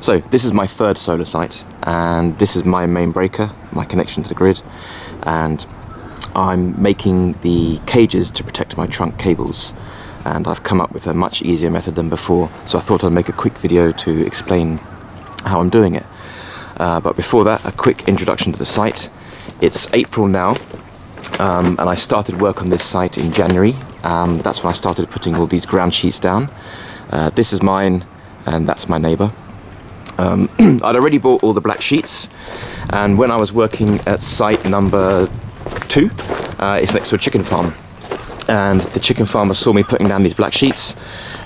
So this is my third solar site, and this is my main breaker, my connection to the grid, and I'm making the cages to protect my trunk cables, and I've come up with a much easier method than before, so I thought I'd make a quick video to explain how I'm doing it. But before that, a quick introduction to the site. It's April now, and I started work on this site in January. That's when I started putting all these ground sheets down. This is mine, and that's my neighbour. I'd already bought all the black sheets, and when I was working at site number 2, it's next to a chicken farm, and the chicken farmer saw me putting down these black sheets,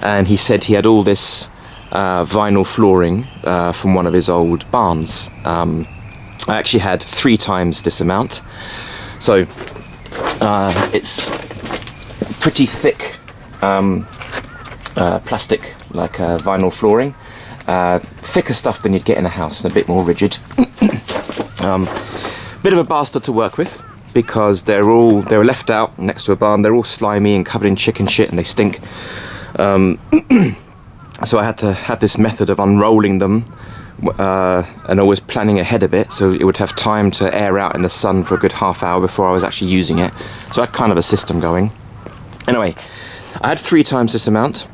and he said he had all this vinyl flooring from one of his old barns. I actually had 3 times this amount, so it's pretty thick plastic, like vinyl flooring. Thicker stuff than you'd get in a house and a bit more rigid. Bit of a bastard to work with because they were left out next to a barn. They're all slimy and covered in chicken shit and they stink. So I had to have this method of unrolling them and always planning ahead a bit so it would have time to air out in the sun for a good half hour before I was actually using it. So I had kind of a system going. Anyway, I had 3 times this amount.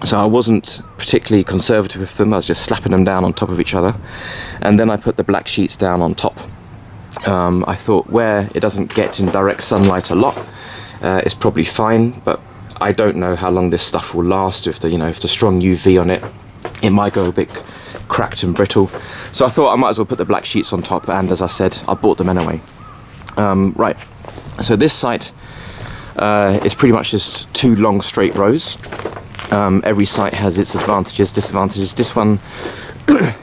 So I wasn't particularly conservative with them. I was just slapping them down on top of each other, and then I put the black sheets down on top. I thought where it doesn't get in direct sunlight a lot, it's probably fine, but I don't know how long this stuff will last. If the strong UV on it, it might go a bit cracked and brittle. So I thought I might as well put the black sheets on top, and as I said, I bought them anyway. Right, so this site is pretty much just 2 long straight rows. Every site has its advantages, disadvantages. This one,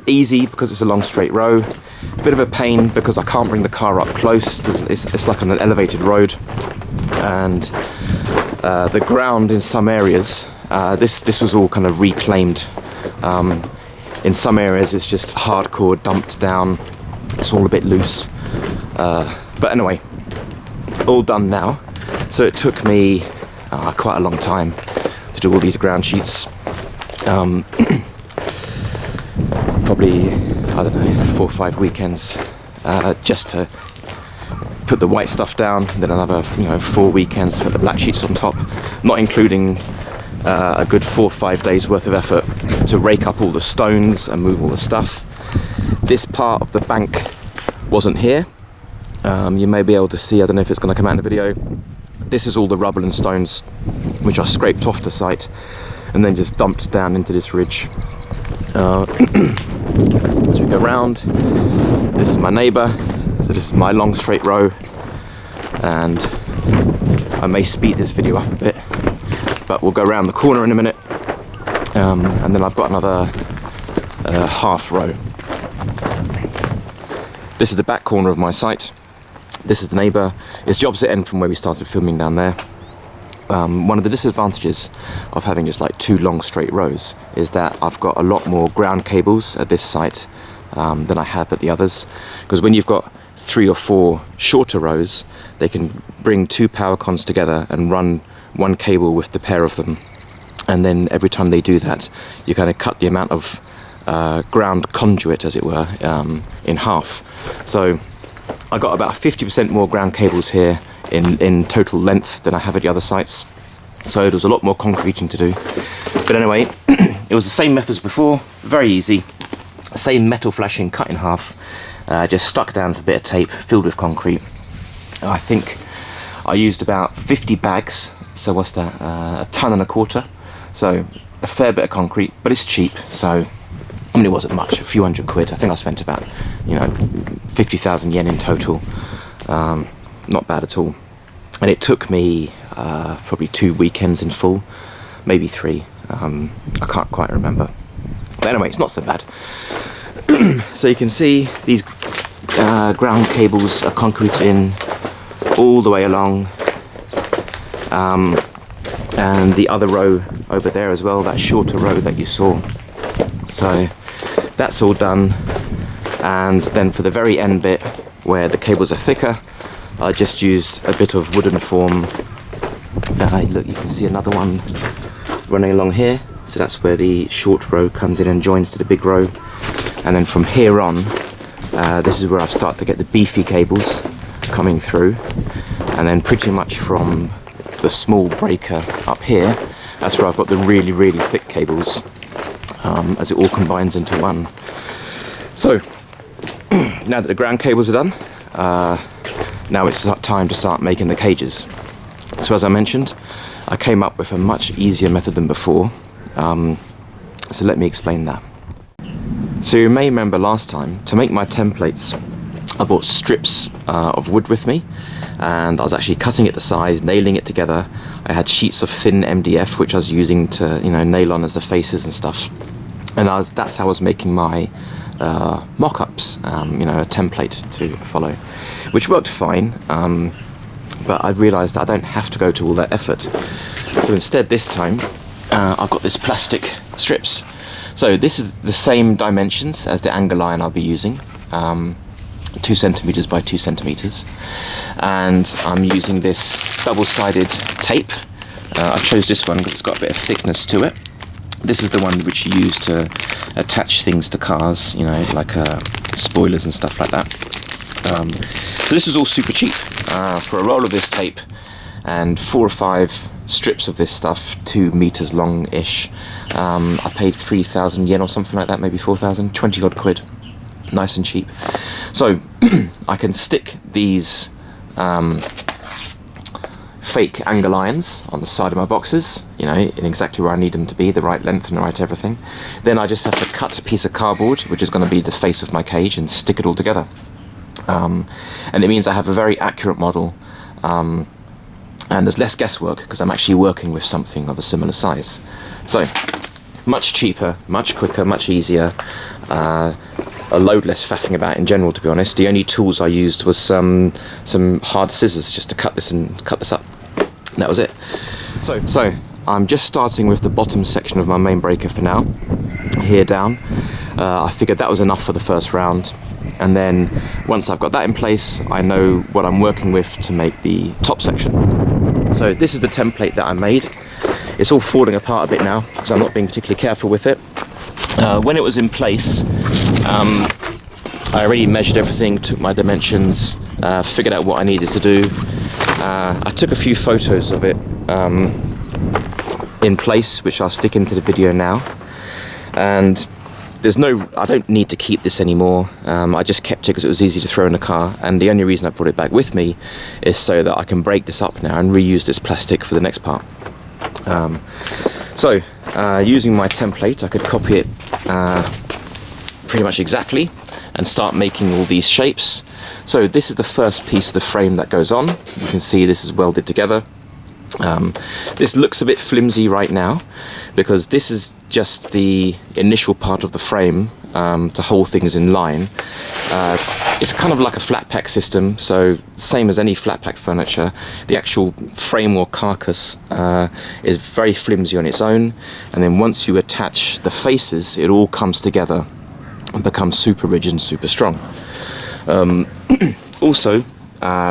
easy because it's a long straight row. Bit of a pain because I can't bring the car up close. It's like on an elevated road, and the ground in some areas, this was all kind of reclaimed. In some areas it's just hardcore dumped down. It's all a bit loose. But anyway, all done now. So it took me quite a long time to do all these ground sheets. Probably, I don't know, 4 or 5 weekends just to put the white stuff down, then another 4 weekends to put the black sheets on top, not including a good 4 or 5 days worth of effort to rake up all the stones and move all the stuff. This part of the bank wasn't here. You may be able to see, I don't know if it's going to come out in the video, this is all the rubble and stones which I scraped off the site and then just dumped down into this ridge. As we go round, this is my neighbour, so this is my long straight row, and I may speed this video up a bit, but we'll go around the corner in a minute, and then I've got another half row. This is the back corner of my site. This is the neighbour. It's the opposite end from where we started filming down there. One of the disadvantages of having just like 2 long straight rows is that I've got a lot more ground cables at this site than I have at the others, because when you've got 3 or 4 shorter rows, they can bring 2 power cons together and run 1 cable with the pair of them, and then every time they do that you kind of cut the amount of ground conduit, as it were, in half. So I got about 50% more ground cables here in total length than I have at the other sites, so there was a lot more concreting to do. But anyway, it was the same method as before, very easy. Same metal flashing cut in half, just stuck down with a bit of tape, filled with concrete. I think I used about 50 bags, so what's that, 1.25 tons, so a fair bit of concrete, but it's cheap, so I mean, it wasn't much, a few hundred quid. I think I spent about 50,000 yen in total. Not bad at all. And it took me probably 2 weekends in full, maybe 3. I can't quite remember. But anyway, it's not so bad. So you can see these ground cables are concreted in all the way along. And the other row over there as well, that shorter row that you saw. So that's all done. And then for the very end bit, where the cables are thicker, I just used a bit of wooden form. Look, you can see another one running along here. So that's where the short row comes in and joins to the big row. And then from here on, this is where I start to get the beefy cables coming through. And then pretty much from the small breaker up here, that's where I've got the really, really thick cables, as it all combines into one. So, now that the ground cables are done, now it's time to start making the cages. So as I mentioned, I came up with a much easier method than before. So let me explain that. So you may remember last time, to make my templates, I bought strips of wood with me, and I was actually cutting it to size, nailing it together. I had sheets of thin MDF, which I was using to, nail on as the faces and stuff. And that's how I was making my mock-ups, a template to follow, which worked fine. But I realised that I don't have to go to all that effort. So instead, this time, I've got this plastic strips. So this is the same dimensions as the angle line I'll be using, 2 centimeters by 2 centimeters, and I'm using this double-sided tape. I chose this one because it's got a bit of thickness to it. This is the one which you use to attach things to cars, like spoilers and stuff like that. So this was all super cheap. For a roll of this tape and 4 or 5 strips of this stuff, 2 meters long-ish, I paid 3,000 yen or something like that, maybe 4,000, 20 odd quid. Nice and cheap. So I can stick these fake angle irons on the side of my boxes, in exactly where I need them to be, the right length and the right everything. Then I just have to cut a piece of cardboard, which is going to be the face of my cage, and stick it all together. And it means I have a very accurate model, and there's less guesswork because I'm actually working with something of a similar size. So much cheaper, much quicker, much easier. A load less faffing about in general, to be honest. The only tools I used was some hard scissors just to cut this up. And that was it. So I'm just starting with the bottom section of my main breaker for now, here down. I figured that was enough for the first round, and then once I've got that in place, I know what I'm working with to make the top section. So this is the template that I made. It's all falling apart a bit now because I'm not being particularly careful with it. When it was in place, I already measured everything, took my dimensions, figured out what I needed to do. I took a few photos of it in place, which I'll stick into the video now. And I don't need to keep this anymore. I just kept it because it was easy to throw in the car. And the only reason I brought it back with me is so that I can break this up now and reuse this plastic for the next part. Using my template, I could copy it pretty much exactly and start making all these shapes. So this is the first piece of the frame that goes on. You can see this is welded together. This looks a bit flimsy right now because this is just the initial part of the frame to hold things in line. It's kind of like a flat pack system, so same as any flat pack furniture, the actual frame or carcass is very flimsy on its own, and then once you attach the faces, it all comes together and becomes super rigid and super strong. Also,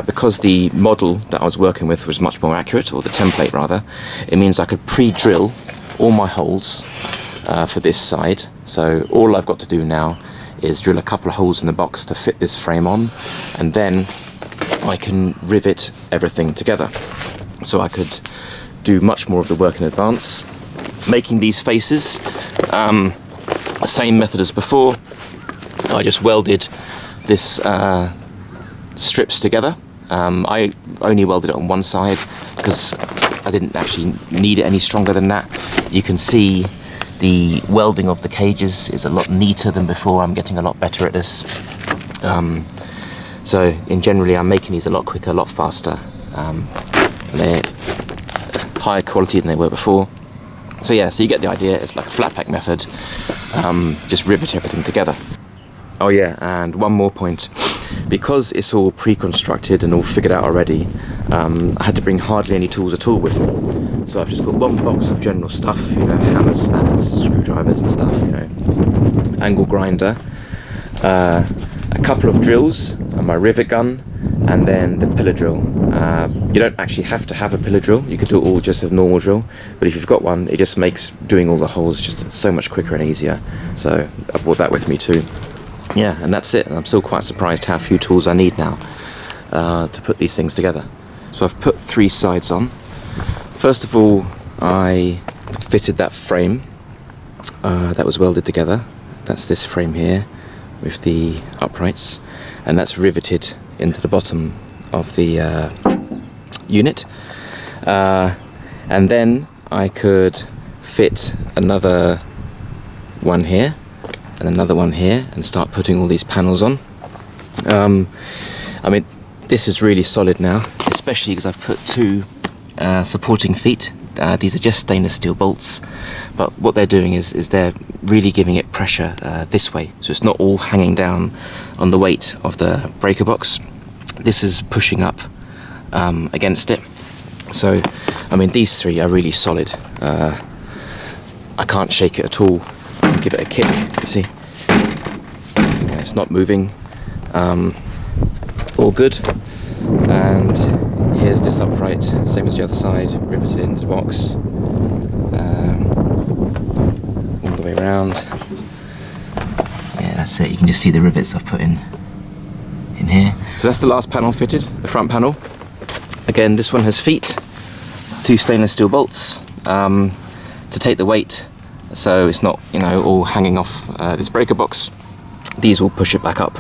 because the model that I was working with was much more accurate, or the template rather, it means I could pre-drill all my holes for this side. So all I've got to do now is drill a couple of holes in the box to fit this frame on, and then I can rivet everything together. So I could do much more of the work in advance. Making these faces, same method as before. I just welded this strips together. I only welded it on one side because I didn't actually need it any stronger than that. You can see the welding of the cages is a lot neater than before. I'm getting a lot better at this. So generally I'm making these a lot quicker, a lot faster. They're higher quality than they were before. So yeah, so you get the idea. It's like a flat pack method. Just rivet everything together. Oh yeah, and one more point. Because it's all pre-constructed and all figured out already, I had to bring hardly any tools at all with me. So I've just got one box of general stuff, hammers, spanners, screwdrivers and stuff, angle grinder, a couple of drills, and my rivet gun, and then the pillar drill. You don't actually have to have a pillar drill, you could do it all just with a normal drill, but if you've got one, it just makes doing all the holes just so much quicker and easier. So I brought that with me too. Yeah, and that's it. I'm still quite surprised how few tools I need now to put these things together. So I've put 3 sides on. First of all, I fitted that frame that was welded together. That's this frame here with the uprights, and that's riveted into the bottom of the unit. And then I could fit another one here and another one here and start putting all these panels on. I mean, this is really solid now, especially because I've put 2 supporting feet. These are just stainless steel bolts, but what they're doing is they're really giving it pressure this way, so it's not all hanging down on the weight of the breaker box. This is pushing up against it. So I mean, these 3 are really solid. I can't shake it at all. Give it a kick, you see, yeah, it's not moving. All good. And here's this upright, same as the other side, riveted into the box, all the way around. Yeah, that's it. You can just see the rivets I've put in here. So that's the last panel fitted, the front panel. Again, this one has feet, 2 stainless steel bolts to take the weight, so it's not, you know, all hanging off this breaker box. These will push it back up.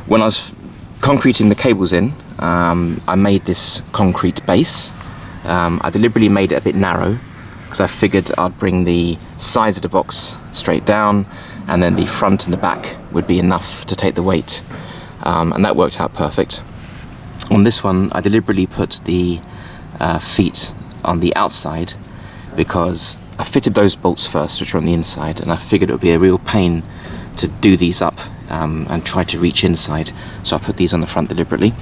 When I was concreting the cables in, I made this concrete base. I deliberately made it a bit narrow because I figured I'd bring the sides of the box straight down, and then the front and the back would be enough to take the weight, and that worked out perfect. On this one, I deliberately put the feet on the outside because I fitted those bolts first, which are on the inside, and I figured it would be a real pain to do these up and try to reach inside, so I put these on the front deliberately.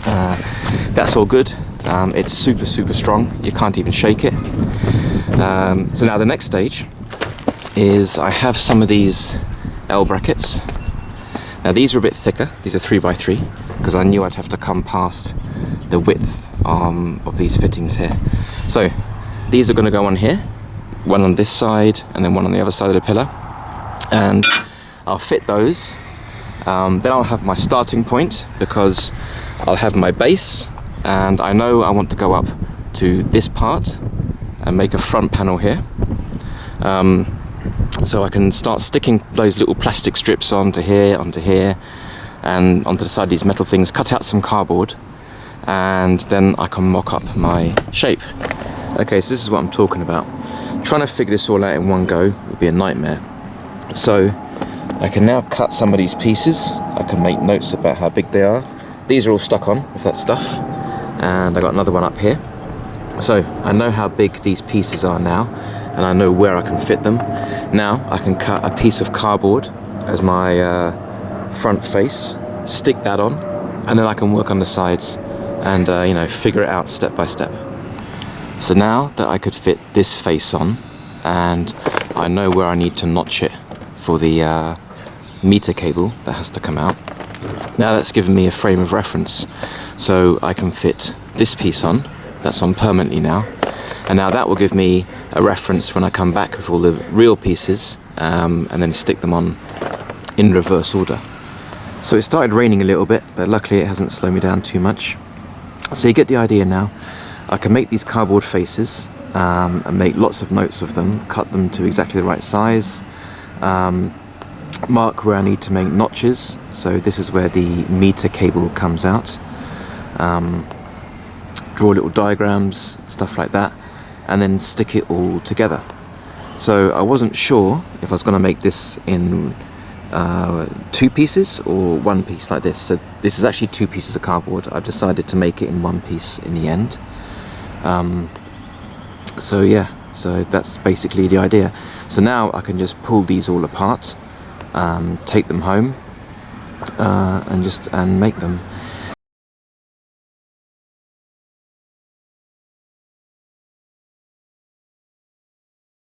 That's all good. It's super strong, you can't even shake it. So now the next stage is I have some of these L brackets. Now these are a bit thicker, these are 3x3, because I knew I'd have to come past the width of these fittings here. So these are going to go on here, one on this side and then one on the other side of the pillar, and I'll fit those. Then I'll have my starting point, because I'll have my base, and I know I want to go up to this part and make a front panel here. So I can start sticking those little plastic strips onto here, and onto the side of these metal things, cut out some cardboard, and then I can mock up my shape. Okay, so this is what I'm talking about. Trying to figure this all out in one go would be a nightmare. So I can now cut some of these pieces. I can make notes about how big they are. These are all stuck on with that stuff, and I got another one up here. So I know how big these pieces are now, and I know where I can fit them. Now I can cut a piece of cardboard as my front face, stick that on, and then I can work on the sides and you know, figure it out step by step. So now that I could fit this face on, and I know where I need to notch it for the meter cable that has to come out, now that's given me a frame of reference. So I can fit this piece on, that's on permanently now, and now that will give me a reference when I come back with all the real pieces, and then stick them on in reverse order. So it started raining a little bit, but luckily it hasn't slowed me down too much. So you get the idea now. I can make these cardboard faces and make lots of notes of them, cut them to exactly the right size, mark where I need to make notches, so this is where the meter cable comes out, draw little diagrams, stuff like that, and then stick it all together. So I wasn't sure if I was going to make this in 2 pieces or 1 piece like this. So this is actually 2 pieces of cardboard. I've decided to make it in 1 piece in the end. So yeah, so that's basically the idea. So now I can just pull these all apart, take them home, and make them.